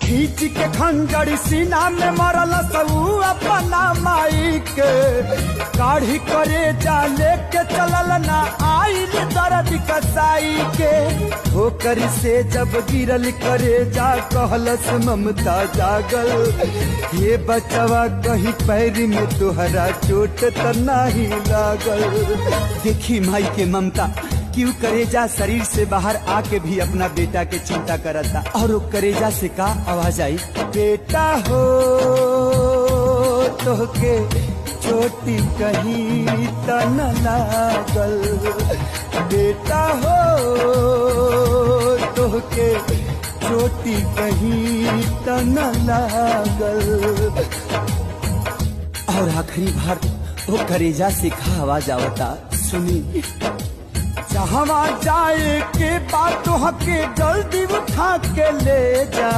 खींच के खंजर सीना में मरल सबू अपना माई के काढ़ी करे जा लेके चलल ना आइल दर्द कसाई के ठोकर से जब गिरल करे जा कहलस ममता जागल ये बचवा कहीं पैर में तोहरा चोट त नहीं लागल। देखी माई के ममता क्यों करेजा शरीर से बाहर आके भी अपना बेटा के चिंता करता और वो करेजा से का आवाज आई, बेटा हो तो के चोटी कहीं त न लागल, बेटा हो तो के चोटी कहीं त न लागल। और आखिरी बार वो करेजा से का आवाज आवता सुनी, जहाँ जाए के बात हके जल्दी उठा के ले जा।